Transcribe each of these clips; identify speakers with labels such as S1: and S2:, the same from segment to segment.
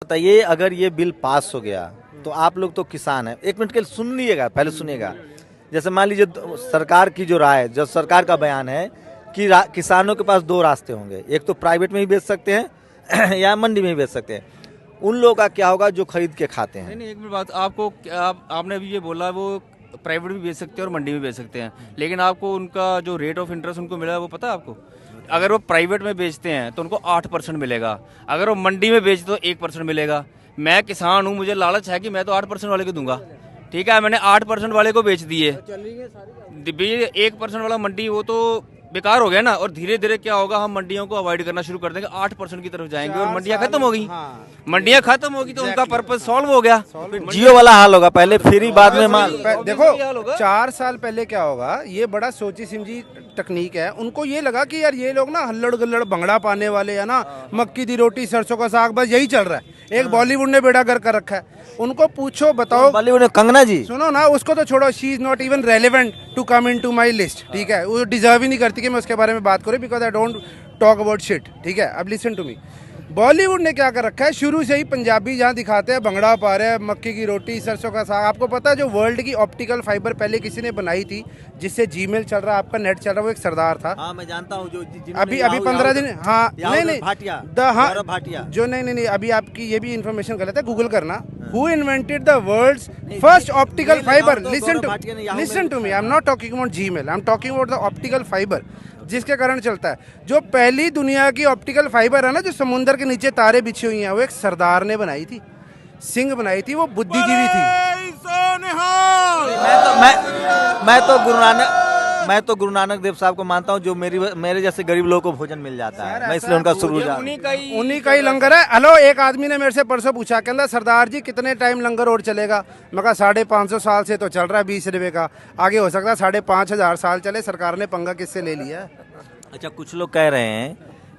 S1: बताइए, अगर ये बिल पास हो गया तो आप लोग तो किसान हैं, एक मिनट के लिए सुन लीजिएगा, पहले सुनिएगा। जैसे मान लीजिए सरकार की जो राय, जो सरकार का बयान है कि किसानों के पास दो रास्ते होंगे, एक तो प्राइवेट में ही बेच सकते हैं या मंडी में ही बेच सकते हैं। उन लोगों का क्या होगा जो खरीद के खाते हैं?
S2: नहीं, एक मिनट बात, आपको आपने अभी ये बोला वो प्राइवेट भी बेच सकते हैं और मंडी में बेच सकते हैं, लेकिन आपको उनका जो रेट ऑफ इंटरेस्ट उनको मिला है वो पता है आपको? अगर वो प्राइवेट में बेचते हैं तो उनको 8% मिलेगा, अगर वो मंडी में बेचते तो 1% मिलेगा। मैं किसान हूँ, मुझे लालच है कि मैं तो 8% वाले को दूंगा, ठीक है, मैंने 8% वाले को बेच दिए। 1% वाला मंडी वो तो बेकार हो गया ना, और धीरे धीरे क्या होगा, हम मंडियों को अवॉइड करना शुरू कर देंगे, 8% की तरफ जाएंगे और मंडियां खत्म हो गई। मंडियां खत्म होगी तो उनका पर्पस सॉल्व हो गया।
S1: जियो वाला हाल होगा, पहले फ्री बाद में माल।
S3: देखो 4 साल पहले क्या होगा, ये बड़ा सोची समझी तकनीक है। उनको ये लगा कि यार ये लोग ना हल्लड़ गल्लड़ भंगड़ा पाने वाले है ना, मक्की दी रोटी सरसों का साग, बस यही चल रहा है। एक बॉलीवुड ने बेड़ा गर्क कर रखा है। उनको पूछो, बताओ
S1: बॉलीवुड ने, कंगना जी
S3: सुनो ना, उसको तो छोड़ो, she is not even relevant to come into my list, ठीक है, वो डिजर्व ही नहीं करती कि मैं उसके बारे में बात करूं, because I don't talk about shit, ठीक है। अब लिसन टू मी, बॉलीवुड ने क्या कर रखा है, शुरू से ही पंजाबी जहाँ दिखाते हैं भंगड़ा पा रहे हैं, मक्की की रोटी सरसों का साग। आपको पता है जो वर्ल्ड की ऑप्टिकल फाइबर पहले किसी ने बनाई थी, जिससे जीमेल चल रहा है, आपका नेट चल रहा है, वो एक सरदार था।
S1: हाँ, मैं जानता हूँ, जो
S3: अभी 15 दिन, हाँ नहीं
S1: भाटिया,
S3: हाँ जो नहीं अभी आपकी ये भी इन्फॉर्मेशन गलत है, गूगल करना। Who invented the world's first optical fibre? Listen to me, I am not talking about Gmail, I am talking about the optical fibre, जिसके कारण चलता है। जो पहली दुनिया की ऑप्टिकल फाइबर है ना, जो समुद्र के नीचे तारे बिछी हुई हैं, वो एक सरदार ने बनाई थी, सिंह बनाई थी, वो बुद्धिजीवी थी।
S1: मैं तो गुरु नानक देव साहब को मानता हूँ, जो मेरे जैसे गरीब लोगों को भोजन मिल जाता है, मैं इसलिए उनका शुरू
S3: उन्हीं का ही लंगर है। हेलो, एक आदमी ने मेरे से परसों पूछा, कहता सरदार जी कितने टाइम लंगर और चलेगा? मैं कहा 550 साल से तो चल रहा है 20 रुपए का, आगे हो सकता है 5,500 साल चले। सरकार ने पंगा किससे ले लिया?
S1: अच्छा, कुछ लोग कह रहे हैं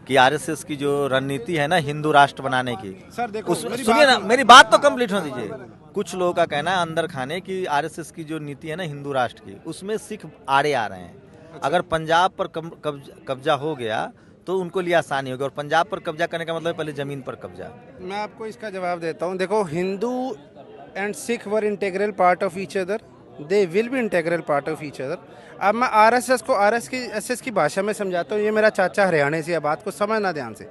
S1: कि आरएसएस की जो रणनीति है ना हिंदू राष्ट्र बनाने की,
S3: सर देखो
S1: सुनिए ना, मेरी बात तो कंप्लीट होने दीजिए। कुछ लोगों का कहना है अंदर खाने की आरएसएस की जो नीति है ना हिंदू राष्ट्र की, उसमें सिख आड़े आ रहे हैं। अगर पंजाब पर कब्जा हो गया तो उनको लिए आसानी होगी, और पंजाब पर कब्जा करने का मतलब पहले जमीन पर कब्जा।
S3: मैं आपको इसका जवाब देता हूँ। देखो, Hindu and Sikh were integral part of each other, they will be integral part of each other. अब मैं आरएसएस को आरएसएस की भाषा में समझाता हूँ। ये मेरा चाचा हरियाणा से है, बात को समझना ध्यान से।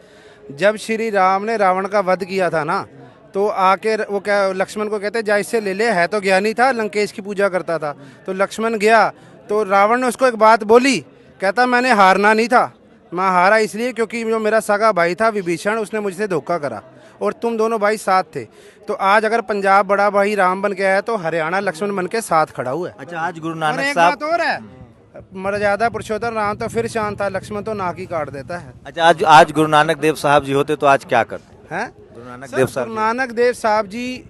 S3: जब श्री राम ने रावण का वध किया था ना, तो आके वो क्या लक्ष्मण को कहते जा इससे ले ले, है तो ज्ञानी था, लंकेश की पूजा करता था। तो लक्ष्मण गया तो रावण ने उसको एक बात बोली, कहता मैंने हारना नहीं था, मैं हारा इसलिए क्योंकि जो मेरा सगा भाई था विभीषण, उसने मुझसे धोखा करा, और तुम दोनों भाई साथ थे। तो आज अगर पंजाब बड़ा भाई राम बन गया है तो हरियाणा लक्ष्मण बन के साथ खड़ा हुआ है।
S1: अच्छा, आज गुरु नानक
S3: एक
S1: साहब,
S3: बात और है, मर्यादा पुरुषोत्तम राम तो फिर शांत था, लक्ष्मण तो नाक ही काट देता है।
S1: अच्छा, आज गुरु नानक देव साहब जी होते तो आज क्या करते
S3: हैं?
S1: गुरु नानक देव साहब,
S3: गुरु Nanak Dev Sahib ji,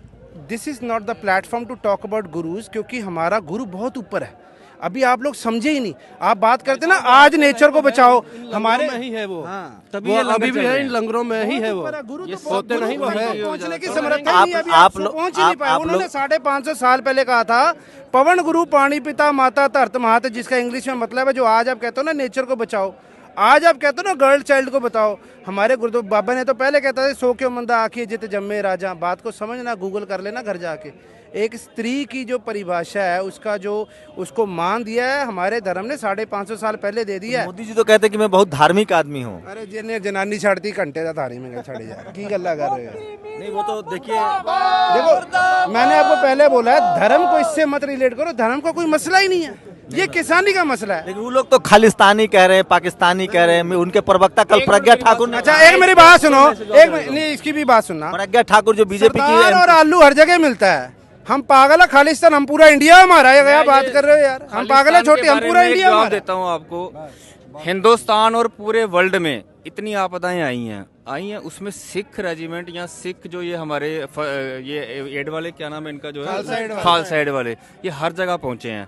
S3: this is not the platform to talk about gurus, क्योंकि हमारा गुरु बहुत ऊपर है। अभी आप लोग समझे ही नहीं। आप बात करते ना आज नेचर को बचाओ, हमारे में ही है वो,
S4: हाँ, तभी वो अभी भी है इन लंगरों में ही है वो।
S3: गुरु
S4: ये
S3: तो
S4: सोते नहीं वो है,
S3: पहुंचने की समर्था नहीं, अभी आप पहुंच ही नहीं पाए। उन्होंने 550 साल पहले कहा था, पवन गुरु पानी पिता माता धरत मात, जिसका इंग्लिश में मतलब है जो आज आप कहते हो ना नेचर को बचाओ, आज आप कहते हो ना गर्ल चाइल्ड को बताओ। हमारे गुरु बाबा ने तो पहले कहता था सो क्यों मंदा आखिए जित जम्मे राजा। बात को समझना, गूगल कर लेना घर जाके। एक स्त्री की जो परिभाषा है, उसका जो उसको मान दिया है हमारे धर्म ने 550 साल पहले दे दिया है।
S1: मोदी जी तो कहते हैं कि मैं बहुत धार्मिक आदमी हूँ।
S3: अरे जिन्हें जनानी छाड़ती घंटे का थारी में छड़े जा की गल्ला कर रहे हो?
S1: नहीं, वो तो देखिए,
S3: देखो मैंने आपको पहले बोला है, धर्म को इससे मत रिलेट करो, धर्म का कोई मसला ही नहीं है, ये किसानी का मसला है।
S1: लेकिन वो लोग तो खालिस्तानी कह रहे हैं, पाकिस्तानी कह रहे हैं। उनके प्रवक्ता कल प्रज्ञा ठाकुर ने,
S3: अच्छा एक मेरी बात सुनो, एक नहीं इसकी भी बात सुनना।
S1: प्रज्ञा ठाकुर जो बीजेपी की,
S3: और आलू हर जगह मिलता है। हम पागल है खालिस्तान, हम पूरा इंडिया हमारा है, क्या बात कर रहे हो यार? हम पागल है छोटे, हम पूरा इंडिया हमारा।
S2: देता हूँ आपको, हिंदुस्तान और पूरे वर्ल्ड में इतनी आपदाएं आई हैं, उसमें सिख रेजिमेंट या सिख जो ये हमारे ये एड वाले, क्या नाम है इनका, जो है खालसा एड वाले, ये हर जगह पहुंचे हैं।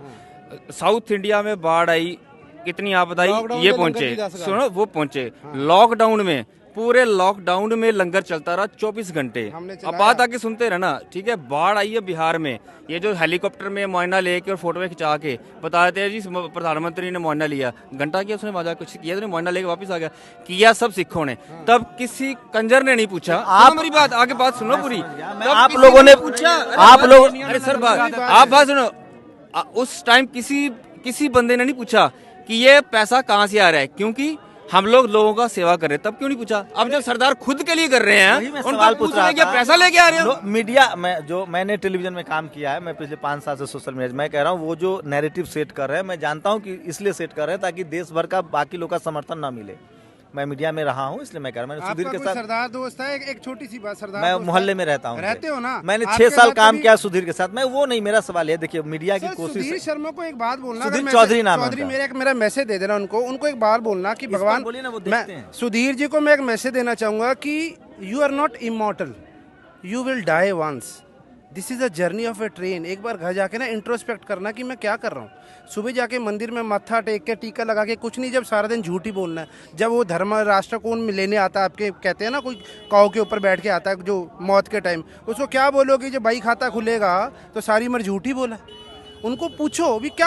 S2: साउथ इंडिया में बाढ़ आई, कितनी आपदा आई, ये पहुंचे, सुनो वो पहुंचे। लॉकडाउन में पूरे लॉकडाउन में लंगर चलता रहा 24 घंटे।
S3: हमने
S2: अब
S3: चलाया।
S2: बात आके सुनते रहे ना, ठीक है। बाढ़ आई है बिहार में, ये जो हेलीकॉप्टर में मुआयना लेके और फोटो खिंचा के बता रहे थे जी प्रधानमंत्री ने मुआयना लिया, घंटा किया उसने, मजा कुछ किया, मुआयना लेके वापस आ गया, किया सब सिखों ने। तब किसी कंजर ने नहीं पूछा, आप मेरी बात आगे बात सुनो पूरी। तब
S1: आप
S2: किसी
S1: लोगों ने
S2: पूछा,
S1: आप लोग
S2: अरे सर बात आप बात सुनो, उस टाइम किसी बंदे ने नहीं पूछा कि ये पैसा कहाँ से आ रहा है, क्योंकि हम लोगों का सेवा कर रहे हैं। तब क्यों नहीं पूछा? अब जब सरदार खुद के लिए कर रहे हैं,
S1: वही मैं
S2: उनको
S1: सवाल
S2: पूछ
S1: पूछ
S2: रहे
S1: रहा
S2: हैं कि
S1: था।
S2: पैसा लेके आ रहे हो।
S1: मीडिया मैंने टेलीविजन में काम किया है, मैं पिछले 5 साल से सोशल मीडिया, मैं कह रहा हूँ वो जो नैरेटिव सेट कर रहे हैं, मैं जानता हूँ कि इसलिए सेट कर रहे हैं ताकि देश भर का बाकी लोग का समर्थन ना मिले। मैं मीडिया में रहा हूँ इसलिए मैं कह रहा हूँ। मैंने सुधीर
S3: आपका
S1: के
S3: कोई
S1: साथ,
S3: सरदार दोस्त है? एक छोटी सी बात, सरदार
S1: मैं
S3: दोस्त
S1: मोहल्ले
S3: है?
S1: में रहता हूँ।
S3: रहते हो ना?
S1: मैंने
S3: आपके
S1: 6 साल
S3: साथ
S1: काम
S3: कभी-
S1: किया सुधीर के साथ। मैं वो नहीं, मेरा सवाल है, देखिए मीडिया की
S3: सर,
S1: कोशिश
S3: सुधीर शर्मा को एक बात बोलना,
S1: सुधीर
S3: अगर
S1: चौधरी नाम है
S3: चौधरी
S1: उनका।
S3: मेरा मैसेज दे देना उनको एक बार बोलना कि
S1: इस पर
S3: भगवान,
S1: बोलिए ना, वो
S3: मैं
S1: देखते हैं।
S3: सुधीर जी को मैं एक मैसेज देना चाहूंगा कि you are not immortal, you will die once, this is a journey of a train. एक बार घर जाके ना इंट्रोस्पेक्ट करना कि मैं क्या कर रहा हूँ। सुबह जाके मंदिर में मत्था टेक के टीका लगा के कुछ नहीं, जब सारा दिन झूठ ही बोलना है। जब वो धर्म राष्ट्र को लेने आता है, आपके कहते हैं ना कोई काऊ के ऊपर बैठ के आता है जो मौत के टाइम, उसको क्या बोलोगे? जब भाई खाता खुलेगा तो सारी उम्र झूठ ही बोला। उनको पूछो भी क्या